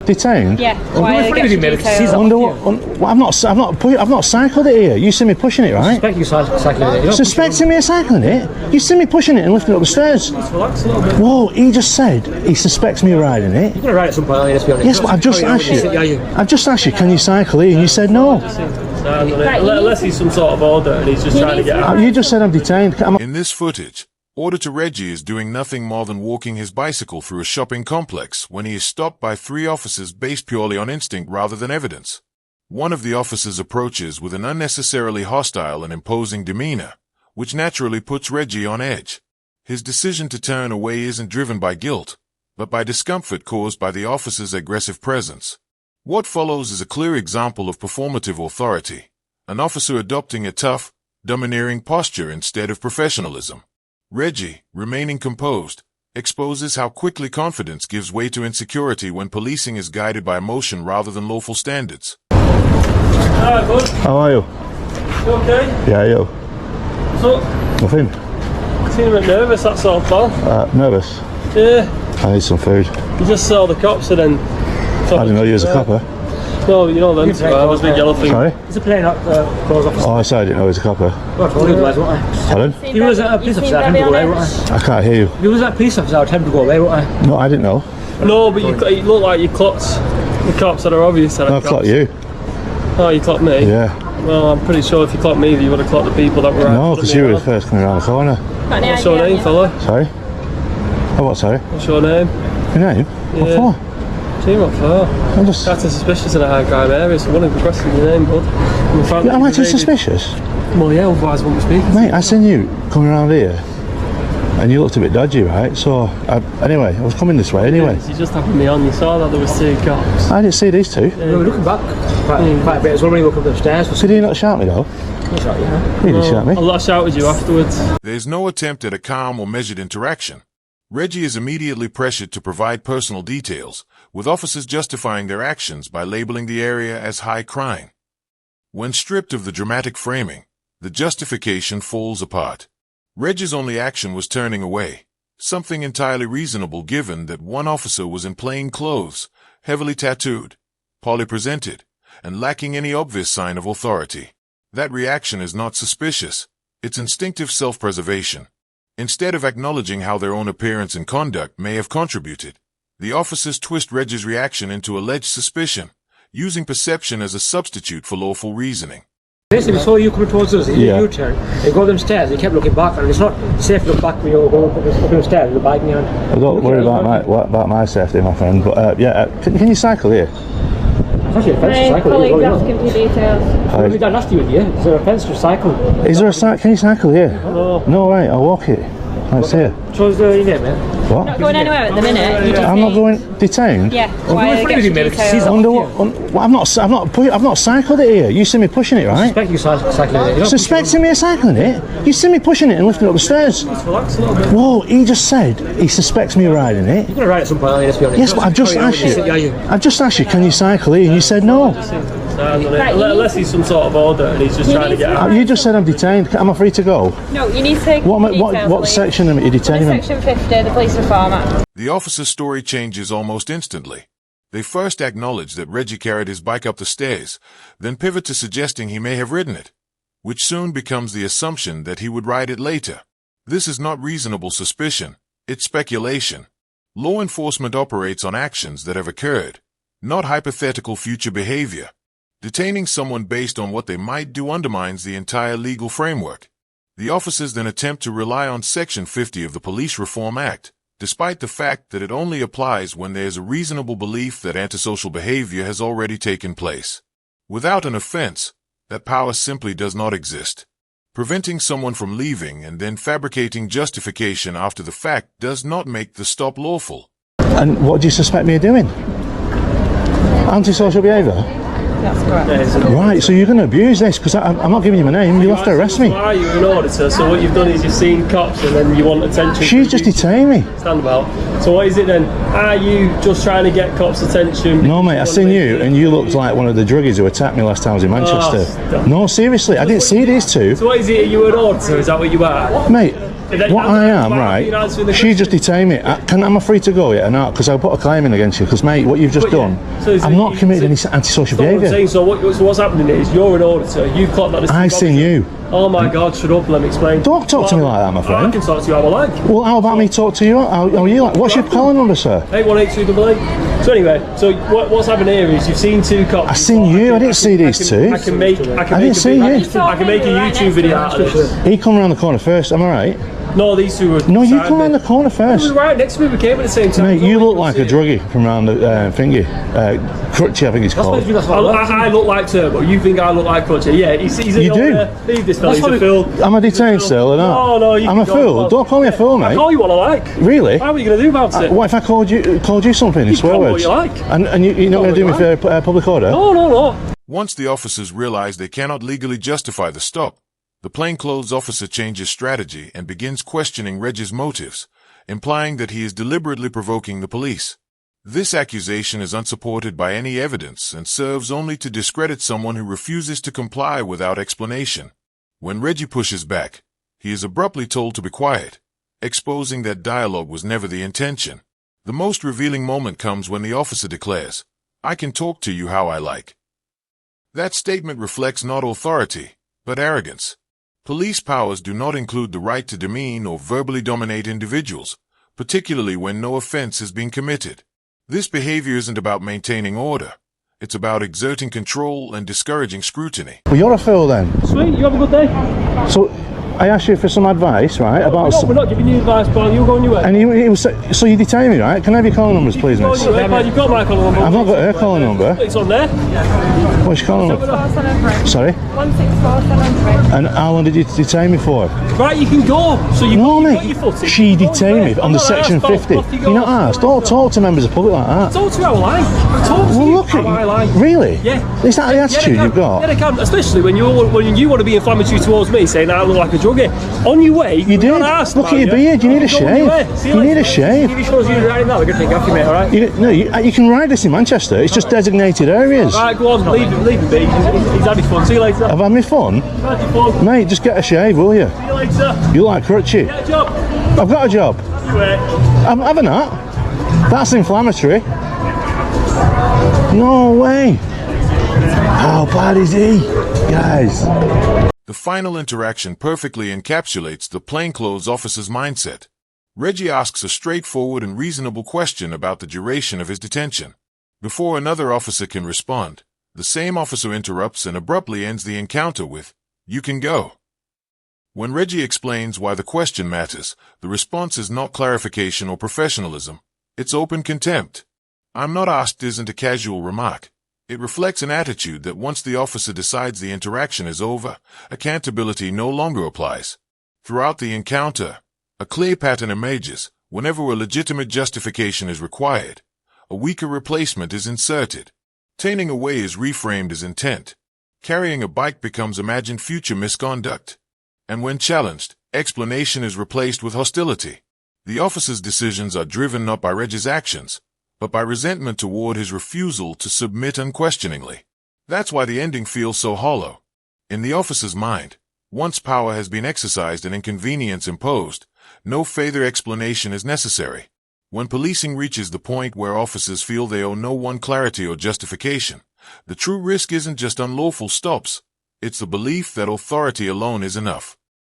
Detained? Yeah. Why Under what? Well, I've not cycled it here. You see me pushing it, right? Suspect you cycling it. Suspecting me of cycling it? You see me pushing it and lifting it up the stairs. Just relax a little bit. Whoa, he just said he suspects me of riding it. You're going to ride at some point, let's be honest. Yes, but I've just asked you. I've just asked you, can you cycle here? And you said no. Unless he's some sort of order and he's just trying to get out. You just said I'm detained. In this footage, Auditor Reggie is doing nothing more than walking his bicycle through a shopping complex when he is stopped by 3 officers based purely on instinct rather than evidence. One of the officers approaches with an unnecessarily hostile and imposing demeanor, which naturally puts Reggie on edge. His decision to turn away isn't driven by guilt, but by discomfort caused by the officer's aggressive presence. What follows is a clear example of performative authority, an officer adopting a tough, domineering posture instead of professionalism. Reggie, remaining composed, exposes how quickly confidence gives way to insecurity when policing is guided by emotion rather than lawful standards. Alright, bud. How are you? You okay? Yeah, you? What's up? Nothing. You seem a bit nervous, that's all, pal. Nervous? Yeah. I need some food. You just saw the cops and then... I didn't know you was a copper. No, you know them, those big yellow thing. Sorry? It's a plain close officer. Oh, I said I didn't know he was a copper. Pardon? He was a police officer, I tend to go away, won't I? I can't hear you. He was a police officer, I tend to go away, won't I? No, I didn't know. No, but you look like you clocked the cops that are obvious. I clocked you. Oh, you clocked me? Yeah. Well, I'm pretty sure if you clocked me, you would have clocked the people that were... No, because you were the first coming around the corner. What's your name, fella? Sorry? Oh, what, sorry? What's your name? Your name? Yeah. What for? Gee, what for? I'm just... That's suspicious in a high crime area, so I wouldn't be questioning your name, bud. Am I too suspicious? Well, yeah, otherwise I wouldn't be speaking. Mate, I seen you coming around here and you looked a bit dodgy, right? So, anyway, I was coming this way anyway. You just happened me on, you saw that there was 2 cops. I didn't see these 2. We were looking back quite a bit as well when you look up the stairs. Did he not shout me though? He shot you, huh? He did shout me. I shouted you afterwards. There's no attempt at a calm or measured interaction. Reggie is immediately pressured to provide personal details, with officers justifying their actions by labeling the area as high crime. When stripped of the dramatic framing, the justification falls apart. Reggie's only action was turning away, something entirely reasonable given that one officer was in plain clothes, heavily tattooed, poorly presented, and lacking any obvious sign of authority. That reaction is not suspicious, it's instinctive self-preservation. Instead of acknowledging how their own appearance and conduct may have contributed, the officers twist Reggie's reaction into alleged suspicion, using perception as a substitute for lawful reasoning. Basically, we saw you coming towards us, you U-turn, you go them stairs, you kept looking back, and it's not safe to look back when you're going up the stairs with the bike in your hand. Well, don't worry about my safety, my friend, but can you cycle here? It's actually an offence to cycle. Colleagues asking for details. What did I ask you with you? Is there an offence to cycle? Is there can you cycle here? No, right, I'll walk it. Let's see it. What's your name, mate? What? Not going anywhere at the minute. I'm not going detained. Yeah. Why are you details? I've not cycled it here. You see me pushing it, right? Suspect you cycling it. Suspecting me of cycling it? You see me pushing it and lifting it up the stairs. Just relax a little bit. Whoa, he just said he suspects me of riding it. You're going to ride at some point, let's be honest. Yes, but I've just asked you, can you cycle here? And you said no. Unless he's some sort of order and he's just trying to get out. You just said I'm detained. Am I free to go? No, you need to. What section am I detaining? Section 50, the Police Reform Act. The officer's story changes almost instantly. They first acknowledge that Reggie carried his bike up the stairs, then pivot to suggesting he may have ridden it, which soon becomes the assumption that he would ride it later. This is not reasonable suspicion, it's speculation. Law enforcement operates on actions that have occurred, not hypothetical future behavior. Detaining someone based on what they might do undermines the entire legal framework. The officers then attempt to rely on Section 50 of the Police Reform Act, despite the fact that it only applies when there is a reasonable belief that antisocial behavior has already taken place. Without an offense, that power simply does not exist. Preventing someone from leaving and then fabricating justification after the fact does not make the stop lawful. And what do you suspect me of doing? Antisocial behaviour? That's correct. Right, so you're going to abuse this because I'm not giving you my name. You'll have to arrest me. Why are you an auditor? So what you've done is you've seen cops and then you want attention. She's just detained me. Stand about. So what is it then? Are you just trying to get cops' attention? No, mate, I seen you and you looked like one of the druggies who attacked me last time I was in Manchester. No, seriously, I didn't see these 2. So what is it? Are you an auditor? Is that what you are? Mate, What I am, right? She just detained me. Am I free to go yet or not? Because I'll put a claim in against you. Because, mate, what you've just done, I've not committed any antisocial behaviour. So what's happening is you're an auditor. You've clocked that. I've seen you. Oh my God! Shut up. Let me explain. Don't talk to me like that, my friend. I can talk to you how I like. Well, how about me talk to you? How are you like? What's your calling number, sir? 818288. So anyway, so what's happened here is you've seen two cops. I've seen you. I didn't see these two. I can make a YouTube video out of this. He come around the corner first. Am I right? No, these two were. No, you come around the corner first. We were right next to me. We came at the same time. Mate, you look like a druggie from around the thingy. Crutchy, I think it's called. I look like Turbo. You think I look like Crutchy? Yeah, he's you do. Leave this fella. He's a fool. Am I detained still or not? No, I'm a fool. Don't call me a fool, mate. I call you what I like. Really? What are you going to do about it? What if I called you something in swear words? What you like. And you're not going to do me for public order? No. Once the officers realize they cannot legally justify the stop, the plainclothes officer changes strategy and begins questioning Reg's motives, implying that he is deliberately provoking the police. This accusation is unsupported by any evidence and serves only to discredit someone who refuses to comply without explanation. When Reggie pushes back, he is abruptly told to be quiet, exposing that dialogue was never the intention. The most revealing moment comes when the officer declares, "I can talk to you how I like." That statement reflects not authority, but arrogance. Police powers do not include the right to demean or verbally dominate individuals, particularly when no offense has been committed. This behavior isn't about maintaining order. It's about exerting control and discouraging scrutiny. Well, you're a fool then. Sweet, you have a good day. So, I asked you for some advice, right? We're not giving you advice, pal. You're going your way. And so you detain me, right? Can I have your calling numbers, please, miss? You've got my calling number. I've not got her calling number. It's on there. What's your calling number? 473. Sorry? 16473. And how long did you detain me for? Right, you can go. So you've got mate, your footage. she detained me under section 50. You're not asked. Don't talk to members of the public like that. Talk to you how I like. Talk to you how I like. Really? Yeah. Is that the attitude you've got? Yeah, I can. Especially when you want to be inflammatory towards me, saying I look like a druggie. On your way, you did. Look at your beard. You need a shave. You need a shave. If he shows you riding that, we're going to take off you, mate, alright? You can ride this in Manchester. It's just designated areas. Right, go on. Leave him be. He's had his fun. See you later. Have I had my fun? Had your fun. Mate, just get a shave, will you? See you later. You like crutchy? Get a job. I've got a job. Have I not? That's inflammatory. No way. How bad is he, guys? The final interaction perfectly encapsulates the plainclothes officer's mindset. Reggie asks a straightforward and reasonable question about the duration of his detention. Before another officer can respond, the same officer interrupts and abruptly ends the encounter with, "You can go." When Reggie explains why the question matters, the response is not clarification or professionalism. It's open contempt. "I'm not asked" isn't a casual remark. It reflects an attitude that once the officer decides the interaction is over, accountability no longer applies. Throughout the encounter, a clear pattern emerges. Whenever a legitimate justification is required, a weaker replacement is inserted. Turning away is reframed as intent. Carrying a bike becomes imagined future misconduct. And when challenged, explanation is replaced with hostility. The officer's decisions are driven not by Reggie's actions, but by resentment toward his refusal to submit unquestioningly. That's why the ending feels so hollow. In the officer's mind, once power has been exercised and inconvenience imposed, no further explanation is necessary. When policing reaches the point where officers feel they owe no one clarity or justification, the true risk isn't just unlawful stops, it's the belief that authority alone is enough.